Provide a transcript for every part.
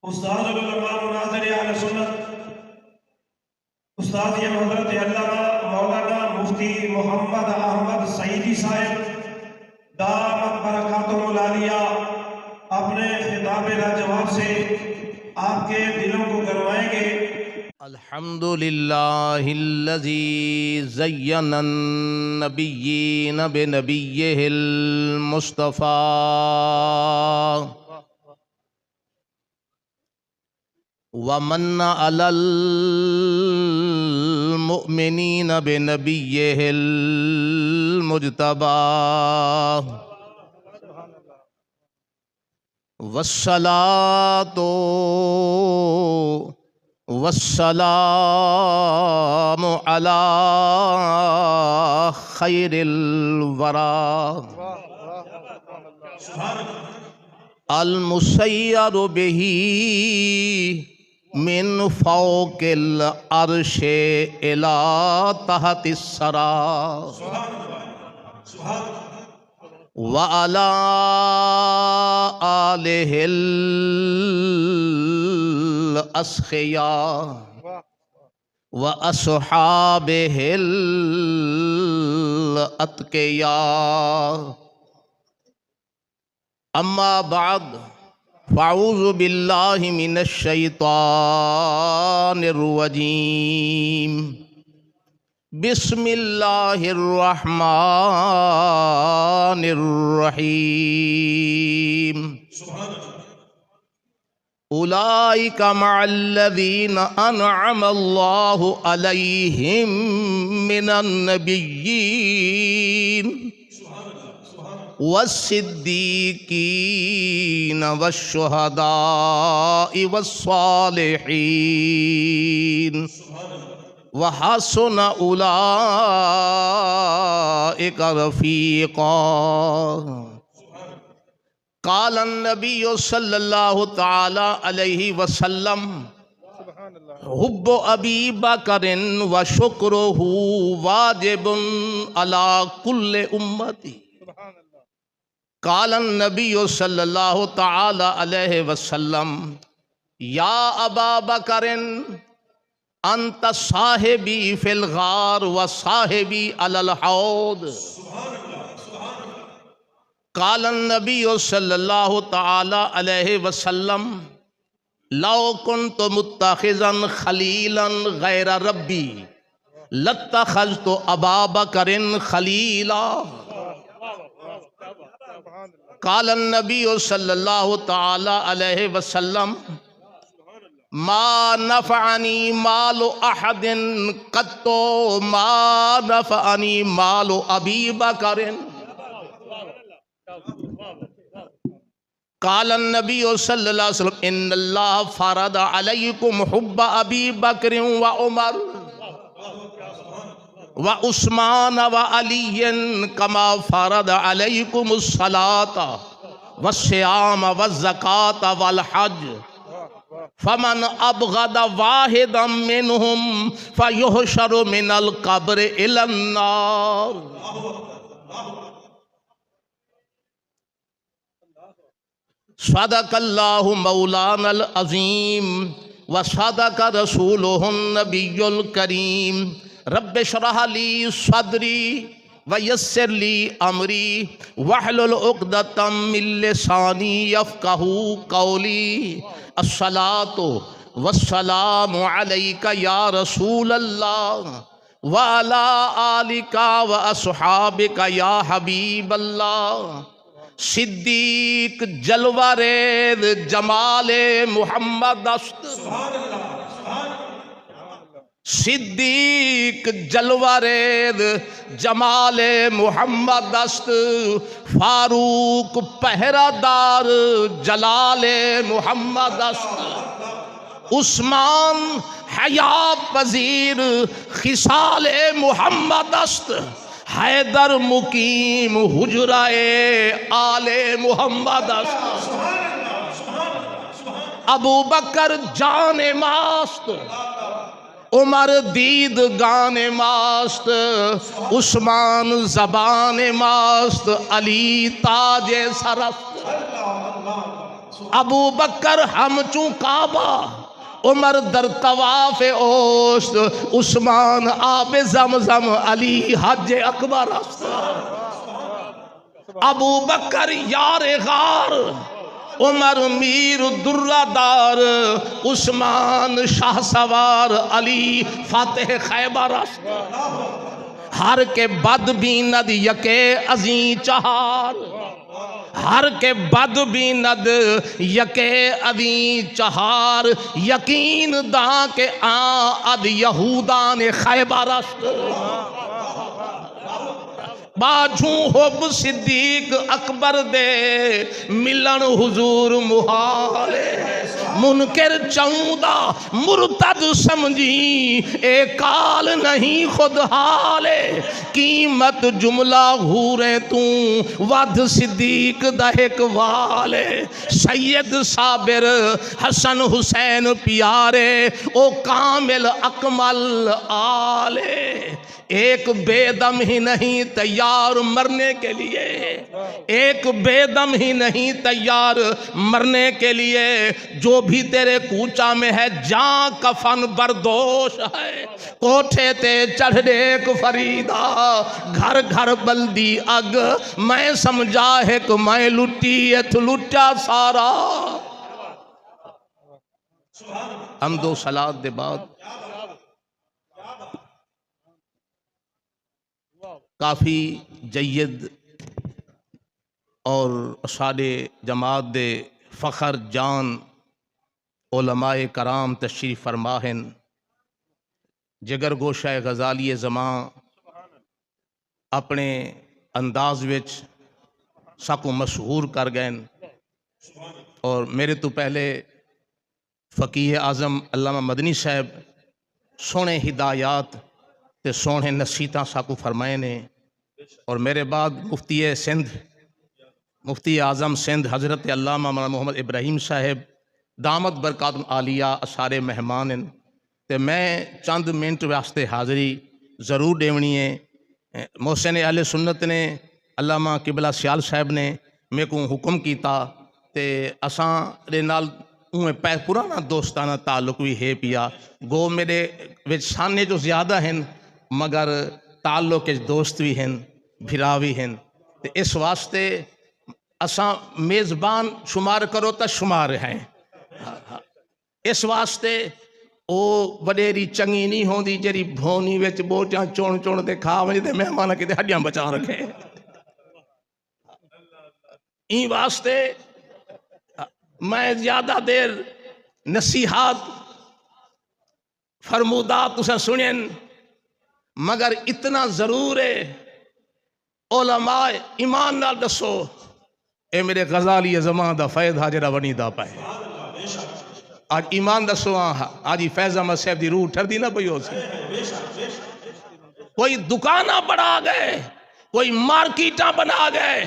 استاذ العلماء مناظر اہل سنت استاد حضرت علامہ مولانا مفتی محمد احمد سعیدی صاحب دامت برکاتہم العالیہ اپنے خطاب لاجواب سے آپ کے دلوں کو گرمائیں گے۔ الحمدللہ الذی زین النبیین بنبیہ المصطفیٰ ومن علی المؤمنین بنبیہ المجتبیٰ والصلاة والسلام علی خیر الورى المسیر بہ من فوق العرش الی تحت الثری وعلی آلہ الأسخیاء وأصحابہ الأتقیاء اما بعد فاعوذ باللہ من الشیطان الرجیم بسم اللہ الرحمن الرحیم اولئک مع الذین انعم اللہ علیہم من النبیین والصدیقین والشہداء والصالحین وحسن اولئک رفیقا قال النبی صلی اللہ تعالی علیہ وسلم حب ابی بکر وشکرہ واجب علی کل امتی قال النبی صلی اللہ تعالی علیہ وسلم یا ابا بکر انت صاحبی فی الغار و صاحبی علی الحوض قال النبی صلی اللہ تعالی علیہ وسلم لو کنت متخذا خلیلا غیر ربی لاتخذت ابا بکر خلیلا قال النبی صلی اللہ تعالی علیہ وسلم ما نفعنی مال احد قط ما نفعنی مال ابی بکر قال النبی صلی اللہ علیہ وسلم ان اللہ فرض علیکم حب ابی بکر و عمر وعثمان وعلی کما فرض علیکم الصلاة والصیام والزکاة والحج فمن ابغض واحدا منہم فیحشر من القبر الی النار صدق اللہ مولانا العظیم وصدق رسولہ النبی الکریم رب اشرح لی صدری ویسر لی امری واحلل عقدۃ من لسانی یفقہوا قولی الصلاۃ والسلام علیک یا رسول اللہ وعلی آلک واصحابک یا حبیب اللہ صدیق جلوہ ریز جمال محمد است صدیق جلوہ ریز جمال محمد است فاروق پہرہ دار جلال محمد است عثمان حیا پذیر خصال محمد است حیدر مقیم حجرہ آل محمد است ابو بکر جان ماست عمر دید گان ماست عثمان زبان ماست علی تاج سرست ابو بکر ہم چوں کعبہ، عمر در طواف اوست، عثمان آب زمزم، علی حج اکبر است۔ ابو بکر یار غار، عمر میر درہ دار، عثمان شاہ سوار، علی فاتح خیبر است۔ ہر کے بد بیند یکے عظیم چہار، ہر کے بد بیند یکے عظیم چہار، یقین داں کے اد یہودان خیبر است۔ باجھوں حب صدیق اکبر دے، ملن حضور محالے، منکر چوندہ مرتد سمجھی، اے کال نہیں خود حالے، قیمت جملہ غورے توں ود صدیق دہک والے، سید صابر حسن حسین پیارے، او کامل اکمل آلے، ایک بے دم ہی نہیں تیار مرنے کے لیے، ایک بے دم ہی نہیں تیار مرنے کے لیے، جو بھی تیرے کوچہ میں ہے جاں کفن بردوش ہے، کوٹھے تے چڑھ ڈیک فریدہ، گھر گھر بلدی اگ، میں سمجھا ہے کہ میں لٹی ایتھ لٹا سارا۔ حمد و صلاۃ دے بعد کافی جید اور اساد جماعت دے فخر جان علماء کرام تشریف فرما ہیں، جگر گوشہ غزالی زمان اپنے انداز وچ ساکو مشہور کر گئے، اور میرے تو پہلے فقیہ اعظم علامہ مدنی صاحب سونے ہدایات تے سونے نصیحتاں ساکو فرمائے نے، اور میرے بعد مفتی سندھ، مفتی اعظم سندھ حضرت علامہ مولانا محمد ابراہیم صاحب دامت برکات عالیہ سارے مہمان ہیں، تے میں چند منٹ واسطے حاضری ضرور دیونی ہے۔ محسن اہل سنت نے علامہ قبلہ سیال صاحب نے میں کو حکم کیتا، تے اساں دے نال پرانا دوستانہ تعلق بھی ہے پیا، گو میرے وچ سانے جو زیادہ ہیں مگر تعلق کے دوست بھی ہیں، بھرا بھی ہیں، تے اس واسطے اساں میزبان شمار کرو تا شمار ہیں، اس واسطے او وڈیری چنگی نہیں ہوندی جری بھونی وچ بوٹیاں چون چون دے کھا ونجے تے مہمان کتے ہڈیاں بچا رکھے۔ این واسطے میں زیادہ دیر نصیحات فرمودات تسا سنیں، مگر اتنا ضرور ہے علماء ایمان نال دسو، اے میرے غزالی زمان دا فیض حاجرہ ونی دا پائے، آج ایمان دسو آج فیض احمد صاحب دی روح ٹھر دی نہ پئی ہو سی، کوئی دکانہ بڑھا گئے، کوئی مارکیٹاں بنا گئے،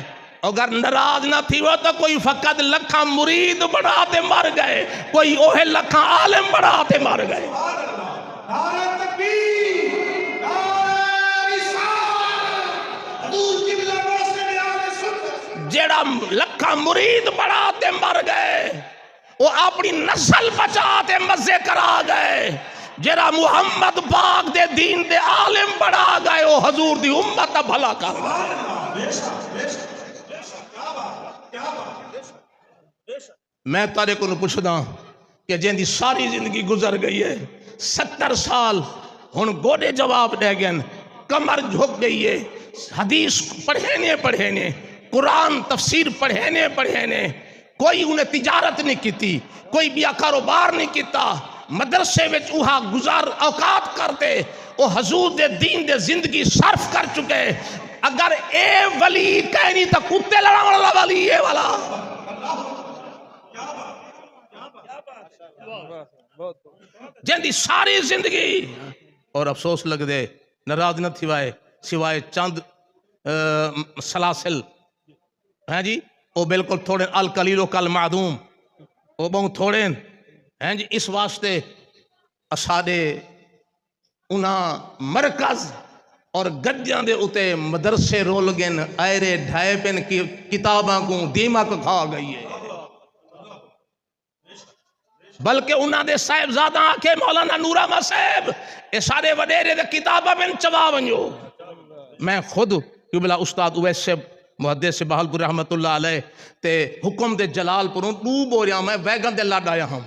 اگر ناراض نہ تھی وہ تو کوئی فقط لکھاں مرید بڑھاتے مر گئے، کوئی اوہ لکھاں عالم بڑھاتے مر گئے۔ نعرہ تکبیر، نعرہ رسالت، حضور کی بلا محسن اہل سنت، جیڑا لکھاں مرید بڑھاتے مر گئے، وہ اپنی نسل بچاتے مزے کرا گئے، جیڑا محمد پاک دے دین دے عالم بڑھا گئے، وہ حضور دی امت بھلا کر گئے۔ میں تارے کو پوچھدا کہ جن دی ساری زندگی گزر گئی ہے، 70 سال ہن گوڑے جواب دے گئے، کمر جھک گئی ہے، حدیث پڑھینے قرآن تفسیر پڑھینے، کوئی انہیں تجارت نہیں کیتی، کوئی بیا کاروبار نہیں کیتا، مدرسے وچ اوہا گزار اوقات کرتے، وہ حضور دے دین دے زندگی صرف کر چکے۔ اگر اے ولی کہنی تا کتے لڑا والا ولی اے والا، جن دی ساری زندگی، اور افسوس لگ دے ناراض نہ تھی وائے سوائے چند سلاسل، ہیں جی وہ بالکل تھوڑے القلیل و کل معدوم، وہ بہت تھوڑے ہیں جی، اس واسطے اسادے انہاں مرکز اور گجیاں دے اتے مدرسے رول گن، ایرے ڈھائے پن کی کتاباں کو دیمہ کو کھا گئی ہے۔ بلکہ انہاں دے صاحبزادہ آکھے مولانا نور احمد صاحب اے سارے وڈیرے دے کتابہ بن چوا ونجو. میں خود قبلہ استاد اویس سے محدث سے بہل پور رحمت اللہ علیہ تے حکم دے جلال پروں دو بوریاں میں ویگن دے لڑ آیا ہم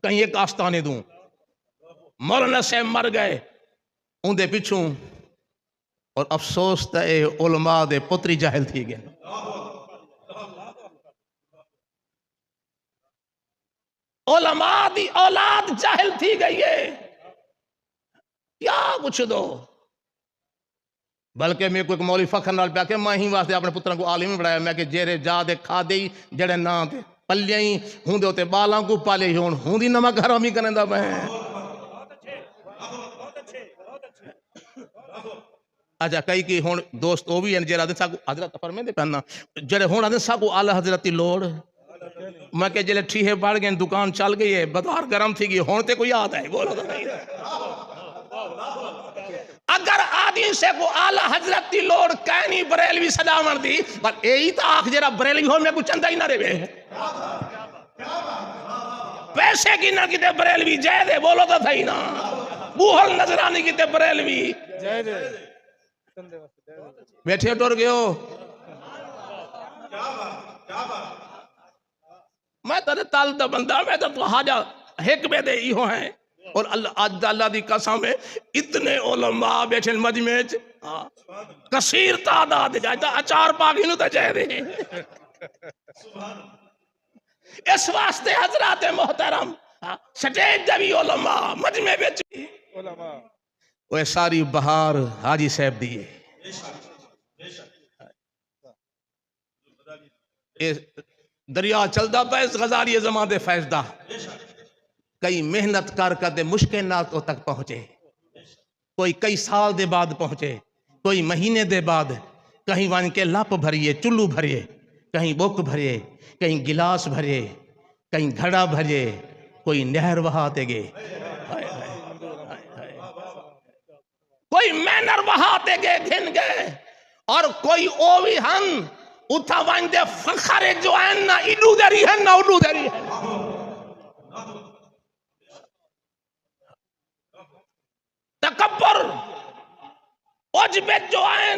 کہیں ایک آستانے دوں. مولانا صاحب مر گئے ان دے پچھوں اور افسوس تے علماء دے پتری جاہل تھی گئے. علماء دی اولاد جاہل تھی گئی ہے. کیا کچھ دو. بلکہ میں کوئی مولوی فخر نال پیا کہ میں ہی واسطے اپنے پتروں کو عالم بڑھایا. میں کہ جیرے جا دے کھا دے جڑے نا دے پلیاں ہی ہوں دے ہوتے بالاں کو پالے ہی ہوں دی نمک حرامی کرنے دا میں. اچھا کئی کی ہون دوست وہ بھی ہیں جڑا دے ساکو حضرت فرمے دے پہننا جڑے ہون دے ساکو اعلی حضرت دی لوڑ. میں کہ جلے ٹھیہے بڑھ گئے دکان چل گئی ہے بازار گرم تھی گئی ہون تے کوئی یاد ہے بولو تو نہیں. اگر آدھی سے کو اعلی حضرت دی لوڑ کہنی بریلوی صداون دی پر یہی تو آخ جرا بریلوی ہو میں کو چندہ ہی نہ رہے پیسے کی نہ کتے بریلوی جائے دے بولو تو تھا ہی نا بوہل نظرانی کتے بریلوی بیٹھے ٹور گئے ہو. میں ترے تال دا بندہ میں تو حاجہ حکمے دے ہی ہو ہیں اور اللہ دی قسم میں اتنے علماء بیٹھے مجمع کثیر تعداد جائے اچار پاکی نو تا جائے دے. اس واسطے حضرات محترم سٹیج جبی علماء مجمع بیچ وہ ساری بہار حاجی صاحب دیئے. دریا چلدا پیس غزالی زمان دے فیضدہ کئی محنت کر دے مشکلاتوں تک پہنچے. کوئی کئی سال دے بعد پہنچے کوئی مہینے دے بعد کہیں وان کے لپ بھریے چلو بھریے کہیں بک بھریے کہیں گلاس بھریے کہیں گھڑا بھریے کوئی نہر وہاتے گے کوئی مینر وہاتے گے گھن گئے اور کوئی اووی ہن اتھا وان دے فخر جو ہیں نا ایڈو دری ہیں نا اڈو دری ہیں. تکبر عجب جو ہیں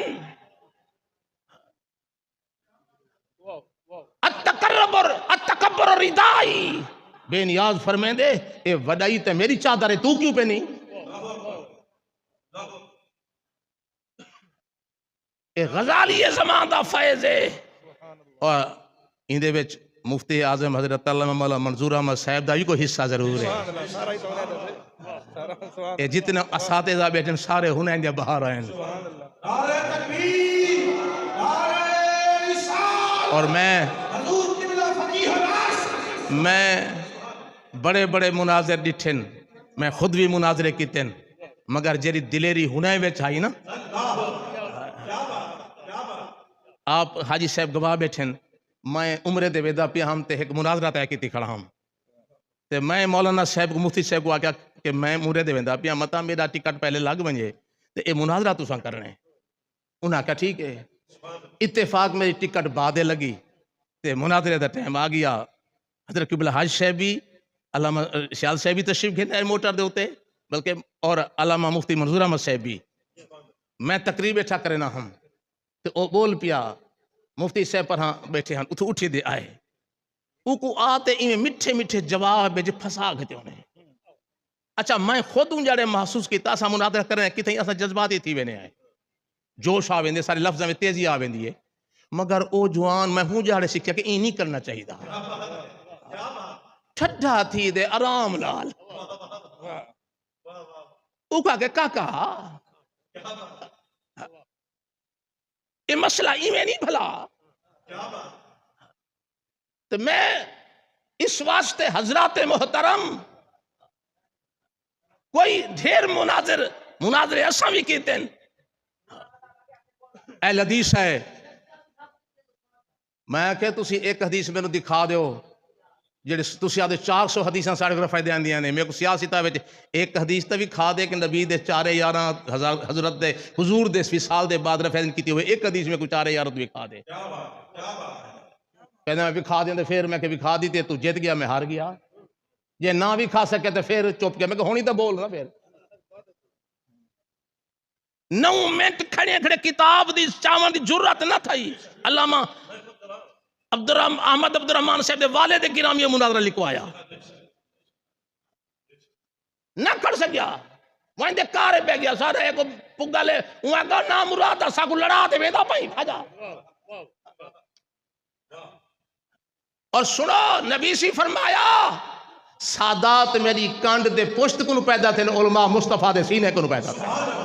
التکبر ردائی بے نیاز فرمائیں دے اے وڈائی تے میری چادر ہے تو کیوں پہ نہیں. اے غزالی زمان دا فیض ہے. اور اندے وچ مفتی اعظم حضرت علامہ مولانا منظور احمد صاحب دا بھی کوئی حصہ ضرور ہے. اے جتنے اساتذہ بیٹھے سارے ہنیں دے باہر آئیں اور میں بڑے بڑے مناظر ڈٹھن میں خود بھی مناظرے کیتن مگر جیری دلیری ہنیں وچ آئی نا آپ حاجی صاحب گواہ بیٹھن میں عمرے دے ویدہ پیا ہم تے ایک مناظرہ طے کیتی کھڑا ہم تے میں مولانا صاحب کو مفتی صاحب کو آکیا کہ میں عمرے دے ویدہ پیا متا میرا ٹکٹ پہلے لگ ونجے تے اے مناظرہ تساں کرنے. انہاں کہا ٹھیک ہے. اتفاق میری ٹکٹ بعدے لگی تے مناظرے دا ٹائم آ گیا. حضرت قبلہ حاج صاحب بھی علامہ شیال صاحب بھی تشریف گھنے موٹر دے ہوتے بلکہ اور علامہ مفتی منظور احمد صاحب بھی میں تقریب بیٹھا کرنا ہم تے او بول پیا مفتی صاحب پر ہاں بیٹھے ہاں اتھو اٹھی دے آئے او کو آتے انہیں مٹھے مٹھے جواب بیجے پھسا گھتے انہیں. اچھا میں خود ان جاڑے محسوس کی تاسا مناظرہ کرنے کی تھیں ایسا جذباتی تھی وینے آئے جوش آویں دے سارے لفظ میں تیزی آویں دیئے مگر او جوان میں ہوں جاڑے سکھیا کہ این نہیں کرنا چاہیے دا ٹھڈا تھی دے آرام لال او کہا کہ کاکا یہ مسئلہ میں نہیں بھلا. تو میں اس واسطے حضرات محترم کوئی ڈھیر مناظر ایسا بھی کہتے ہیں اہل حدیث ہے میں کہ تسی ایک حدیث میں نے دکھا دیو جڑے تسی آدھے 400 حدیثاں ساڑھے کو فائدے آن دیاں نے میں کو سیاسی تاوے ایک حدیث تا بھی کھا دے کہ نبی دے 4,11 حضرت دے حضور دے 20 سال دے بعد رفیدن کیتی ہوئے ایک حدیث میں کو 4,11 بھی کھا دے. کہتے میں بھی کھا دیں پھر میں کہ بھی کھا دی تے تو جیت گیا میں ہار گیا جے نہ بھی کھا سکے تو پھر چپ گیا میں کہ ہونی تو بول رہا پھر 9 منٹ کھڑے کھڑے کتاب دی چاون دی جرات نہ تھئی علامہ احمد عبد الرحمان صاحب دے والد کرام یہ مناظرہ لکھوایا نہ کر سکیا وہاں دے کارے پہ گیا سارے ایک پگا لے وہاں کا نام مراد سا کو لڑا دے ویدا پائی بھاجا اور سنو نبی سی فرمایا سادات میری کانڈ دے پشت کو پیدا تھے علماء مصطفیٰ دے سینے کو پیدا تھے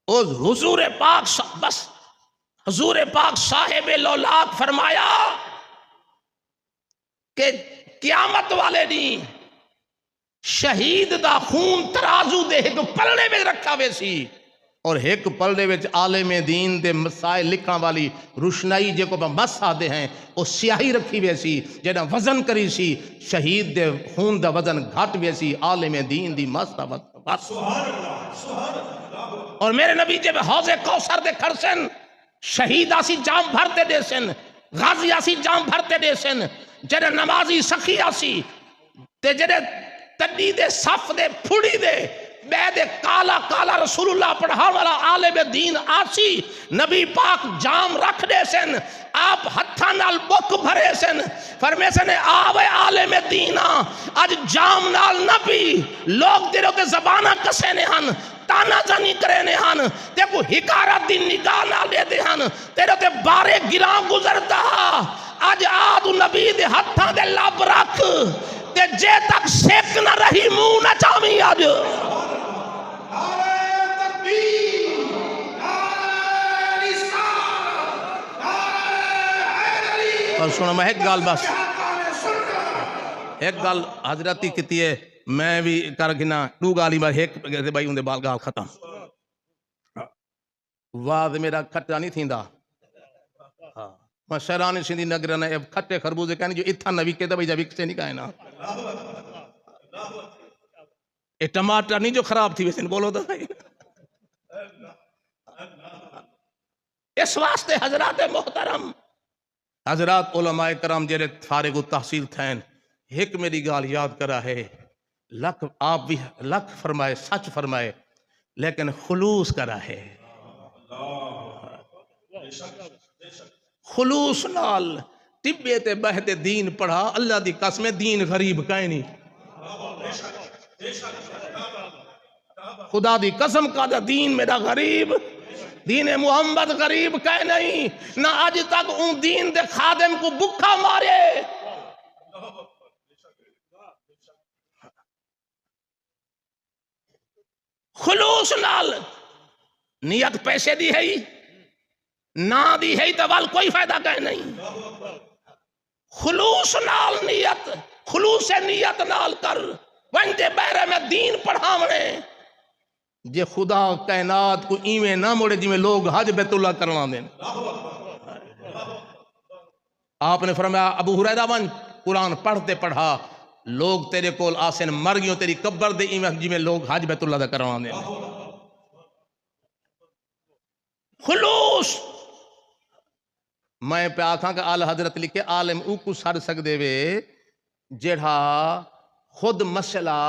حضور پاک بس حضور پاک صاحب لولاک فرمایا کہ قیامت والے نہیں شہید دا خون ترازو دے ایک پلڑے میں رکھا وے سی اور ایک پلڑے میں عالم دین دے مسائل لکھاں والی روشنائی جے کو مس آدے ہیں وہ سیاہی رکھی وے سی جینا وزن کری سی شہید دے خون دا وزن گھٹ وے سی عالم دین دی مس دا وزن اور میرے نبی جب حوض کوثر دے کھڑسن شہید آسی جام بھرتے دے سن غازی آسی جام بھرتے دے سن جڑے نمازی سخی آسی تے جڑے تڈی دے صف دے پھڑی دے بے دے کالا کالا رسول اللہ پڑھا والا عالم دین آسی نبی پاک جام رکھ دے سن آپ ہتھا نال بک بھرے سن فرمے سن آوے عالم دین آج جام نال نبی لوگ تیرے تے زبانہ کسے نے ہن تانا جانی کرے نے ہن تے کو حکارت دی نگاہ نہ لے دے ہن تیرے تے بارے گراں گزرتا آج آدھو نبی دے ہتھاں دے لب رکھ تے جے تک سیک نہ رہی منہ نہ چاویں آج اور سنو میں ایک گال بس ایک گال حضرتی کتی ہے میں بھی کر گنا دو گالی میں ایک بھائی اندے بال گال ختم واض میرا کھٹا نہیں تھیندا میں شہرانی سندھی نگرہ نے کھٹے خربوزے کہنے جو اتھا نوی کے دا بھائی جب سے نہیں کہے نا یہ ٹماٹر نہیں جو خراب تھی ویسے بولو دا بھائی اس واسطے حضرات محترم حضرات علماء کرام جیرے فارغ التحصیل تھین ایک میری گال یاد کرا ہے لکھ آپ بھی لکھ فرمائے سچ فرمائے لیکن خلوص کرا ہے خلوص نال طبے تے بہتے دین پڑھا اللہ دی قسم دین غریب کہیں نہیں خدا دی قسم کا دا دین میرا غریب دین محمد غریب کہیں نہیں نہ آج تک ان دین دے خادم کو بکھا مارے خلوص نال نیت پیسے دی ہے نہ دی ہے تو وال کوئی فائدہ کہیں نہیں خلوص نال نیت خلوص نیت نال کر ونجے بہرے میں دین پڑھاونے جے خدا کائنات کو ایویں نہ موڑے جی میں لوگ حج بیت اللہ کرنا دیں آپ نے فرمایا ابو ہریرہ ون قرآن پڑھتے پڑھا لوگ تیرے کول آسن مر گیوں تیری قبر دے ایویں جی میں لوگ حج بیت اللہ دا کرنا دیں خلوص میں پہ آکھاں کہ آل حضرت لکھے عالم او کو سڑ سک دے وے جڑا خود مسئلہ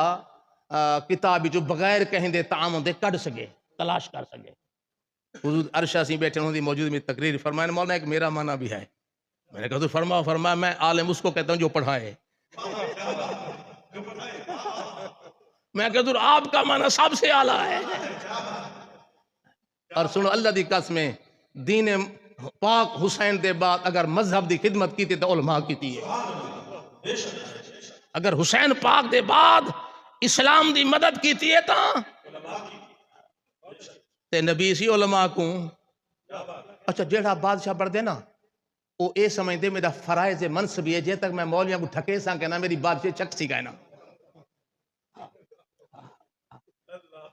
کتابی جو بغیر کہیں دے تعامل دے کڑ سکے تلاش کر سکے حضور عرشہ سی بیٹھے انہوں نے موجود میں تقریر فرمائے مولانا ایک میرا معنی بھی ہے میں نے کہا تو فرمایا میں عالم اس کو کہتا ہوں جو پڑھائے میں کہتا ہوں آپ کا معنی سب سے اعلیٰ ہے اور سنو اللہ دی قسمیں دین پاک حسین دے بعد اگر مذہب دی خدمت کی تھی تو علماء کی تھی اگر حسین پاک دے بعد اسلام دی مدد کی تھی تے نبی سی علماء کو اچھا جیڑا بادشاہ پڑھ دے نا وہ اے سمجھ دے میرا فرائض منصبی ہے جے تک میں مولیاں کو ٹھکے ساں کہنا میری بادشاہ چک سی کہنا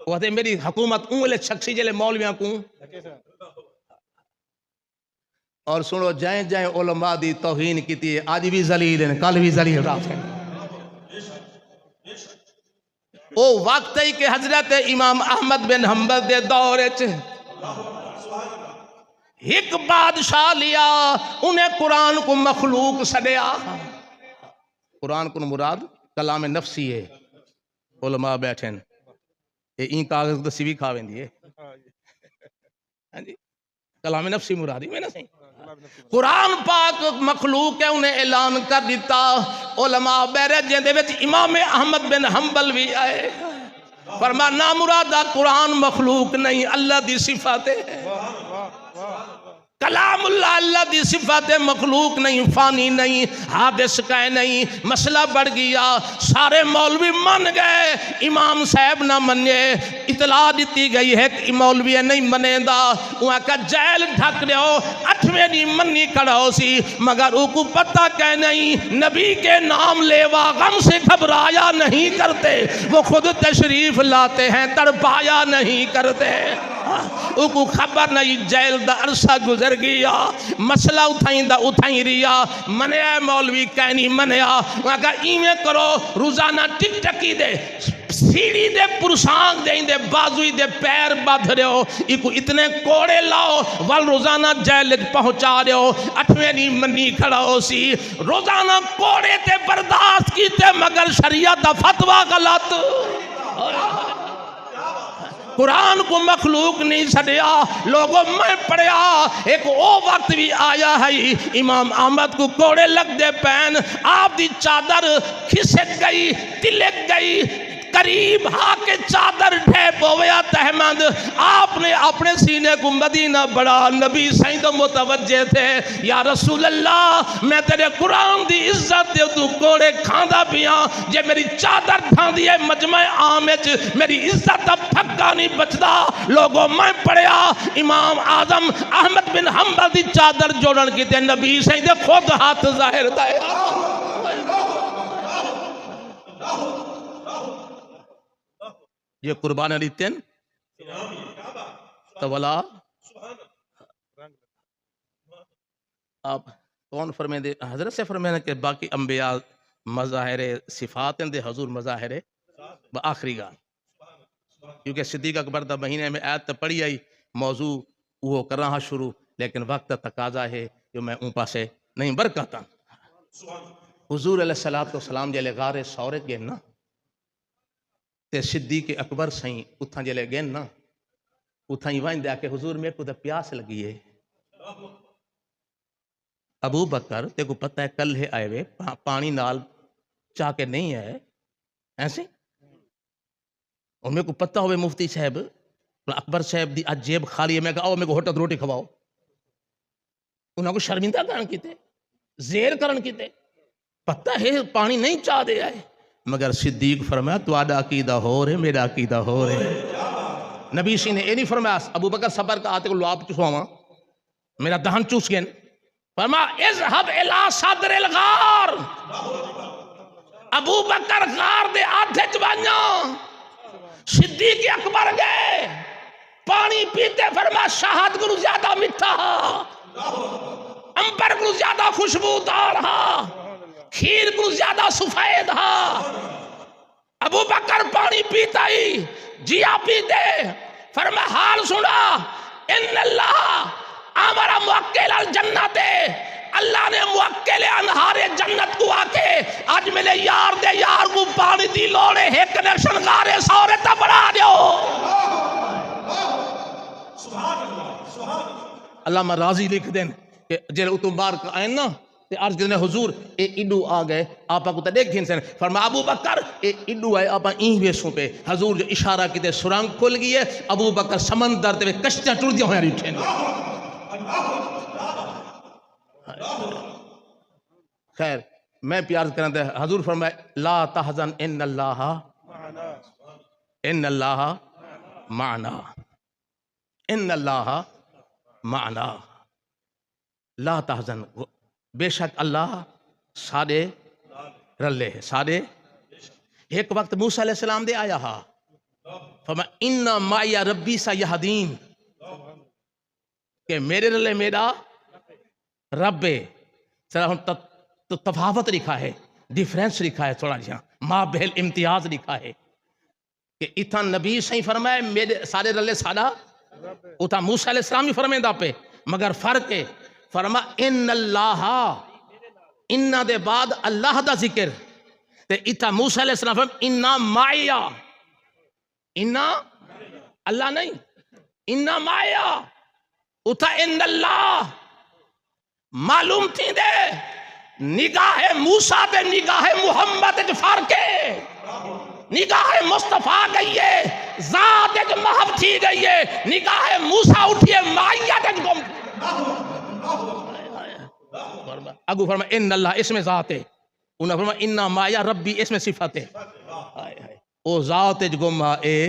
وہ تے میری حکومت اونلے چک سی جلے مولیاں کو اور سنو جائیں جائیں علماء دی توہین کی تھی آج بھی ذلیل ہیں کل بھی ذلیل رات ہیں او وقت ہے کہ حضرت امام احمد بن حنبل دے دورے ایک بادشاہ لیا انہیں قرآن کو مخلوق سڈیا. قرآن کو مراد کلام نفسی ہے. علماء بیٹھیں یہ این کاغذ دسی بھی کھا ویندی ہے. ہاں جی کلام نفسی مرادی میں نہ صحیح. قرآن پاک مخلوق ہے انہیں اعلان کر دیتا. علماء بیرے جیندے وچ امام احمد بن حنبل بھی آئے فرما نا مرادہ قرآن مخلوق نہیں اللہ دی صفات ہے. کلام اللہ دی صفات مخلوق نہیں فانی نہیں حادث کا نہیں. مسئلہ بڑھ گیا سارے مولوی من گئے امام صاحب نہ منے. اطلاع دیتی گئی ہے کہ مولوی نہیں منے دا وہاں کا جیل ڈھک دیو 8ویں نہیں منی کھڑا ہو سی مگر او کو پتہ کہ نہیں نبی کے نام لیوا غم سے گھبرایا نہیں کرتے وہ خود تشریف لاتے ہیں تڑپایا نہیں کرتے. او کو خبر نہیں جیل دا عرصہ گزر گیا مسئلہ اتھائیں ریا منیا مولوی کہنی منیا وہاں کہا ایمیں کرو روزانہ ٹک ٹکی دے سیڑھی دے پرسانگ دے بازوی دے پیر بدھ رہے ہو ایکو اتنے کوڑے لاؤ وال روزانہ جیل پہنچا رہے ہو 8ویں نہیں منی کھڑا ہو سی. روزانہ کوڑے تے برداشت کیتے مگر شریعت دا فتویٰ غلط. قرآن کو مخلوق نہیں سڑیا. لوگوں میں پڑھیا ایک او وقت بھی آیا ہے امام احمد کو کوڑے لگ دے پین آپ دی چادر کھسک گئی تلک گئی قریب ہا کے چادر ڈھیپ ہویا تحمد آپ نے اپنے سینے کو مدینہ بڑھا. نبی سائیں تو متوجہ تھے یا رسول اللہ میں تیرے قرآن دی عزت دے تو کوڑے کھاندہ پیاں جے میری چادر کھاندی ہے مجمع عام وچ میری عزت اب پھکا نہیں بچدا. لوگوں میں پڑھیا امام اعظم احمد بن حنبل دی چادر جوڑن کی تے نبی سائیں دے خود ہاتھ ظاہر دائے. یہ قربان لیتے ہیں تولا آپ کون فرمائیں دے حضرت سے فرمائیں کہ باقی انبیاء مظاہر صفات ہیں دے حضور مظاہر آخری گان کیونکہ صدیق اکبر دا مہینے میں آیت پڑھی آئی موضوع وہ کر رہا شروع لیکن وقت تقاضا ہے جو میں اون پاسے نہیں برکاتا. حضور علیہ السلام جلے غار سورت گئے نا تے صدیق اکبر سائیں اتھاں جلے گئے نا اتھاں ہی وائن دیا کہ حضور میں کو دا پیاس لگی ہے. ابو بکر تے کو پتہ ہے کل ہے آئے وے پانی نال چاہ کے نہیں ہے ایسے ان میں کو پتہ ہوئے مفتی صاحب اکبر صاحب دی آج جیب خالی ہے میں کہا آؤ میں کو ہوٹل روٹی کھواؤ انہوں کو شرمندہ کرن کیتے زیر کرن کیتے پتہ ہے پانی نہیں چاہ دے آئے مگر صدیق فرمایا تو آدھا عقیدہ ہو رہے میرا عقیدہ ہو رہے. نبی سی نے یہ نہیں فرمایا ابو بکر صبر کا آتے کو لواب چسواما میرا دہن چوس گئن فرمایا اذهب الى صدر الغار ابو بکر غار دے آدھے چبانیا صدیق اکبر گئے پانی پیتے فرمایا شہد گرو زیادہ مٹھا امبر گرو زیادہ خوشبودار کھیر کو زیادہ سفید ابو بکر پانی پیتا ہی جیا پیتے فرمایا حال سنا ان اللہ آمرا موکل الجنت اللہ نے موکل انہار جنت کو آکے آج ملے یار دے یار کو پانی دی لوڑے ہے کنیکشن غارے سورتا بڑھا دیو. علامہ راضی لکھ دیں کہ جلے اتم بار کا آئین نا تے عرض کرنے حضور اے ایڈو آ گئے آپا کو تا دیکھیں سن فرمایا ابو بکر اے ایڈو آئے آپا این ویسوں پہ حضور جو اشارہ کی تے سرنگ کھل گئی ہے ابو بکر سمندر تے کشتیاں ٹر دیا ہویا ریٹھیں. خیر میں پیار کرنا دے حضور فرمایا لا تحزن ان اللہ معنا ان اللہ معنا لا تحزن بے شک اللہ سارے رلے ہے سارے. ایک وقت موسیٰ علیہ السلام دے آیا ہا فرمایا ان معی ربی سیہدین کہ میرے رلے میرا رب ہے. تو تفاوت لکھا ہے ڈیفرنس لکھا ہے تھوڑا جہاں ما بہل امتیاز لکھا ہے کہ اتھا نبی صحیح فرمائے میرے سارے رلے سارا اتھا موسیٰ علیہ السلام ہی فرمائے دا پہ مگر فرق ہے فرما ان اللہ انہ دے بعد اللہ دا ذکر تے اتھا موسیٰ علیہ السلام فرم انہ مائیا انہ اللہ نہیں انہ مائیا اتھا ان اللہ معلوم تھی دے نگاہ موسیٰ دے نگاہ محمد جو فرق ہے نگاہ مصطفیٰ گئی ہے ذات جو محب تھی گئی ہے نگاہ موسیٰ اٹھی ہے مائیت گم اگو فرما ان اللہ اس میں ذات ہے انہوں نے فرما انہا مایا ربی اس میں صفت ہے او ذات جو گم ہے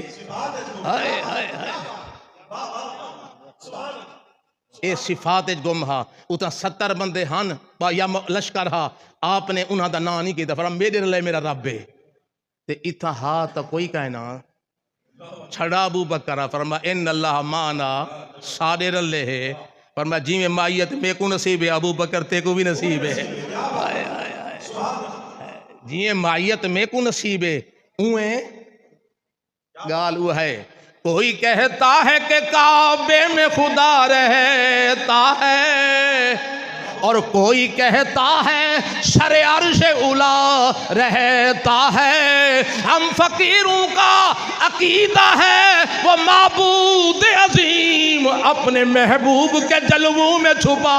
اے صفات گم ہا اتنا 70 بندے ہن یا لشکر ہا آپ نے انہاں دا نا نہیں کیتا فرما میرے لئے میرا رب ہے تے اتنا ہا تا کوئی کہنا چھڑا ابو بکر فرما ان اللہ مانا سارے رلے ہے فرما جی میں مائیت میں کو نصیب ہے ابو بکر تے کو بھی نصیب ہے جی میں مائیت میں کو نصیب ہے اوہیں گال وہ ہے کوئی کہتا ہے کہ کعبے میں خدا رہتا ہے اور کوئی کہتا ہے سر عرش اولا رہتا ہے ہم فقیروں کا عقیدہ ہے وہ معبود عظیم اپنے محبوب کے جلووں میں چھپا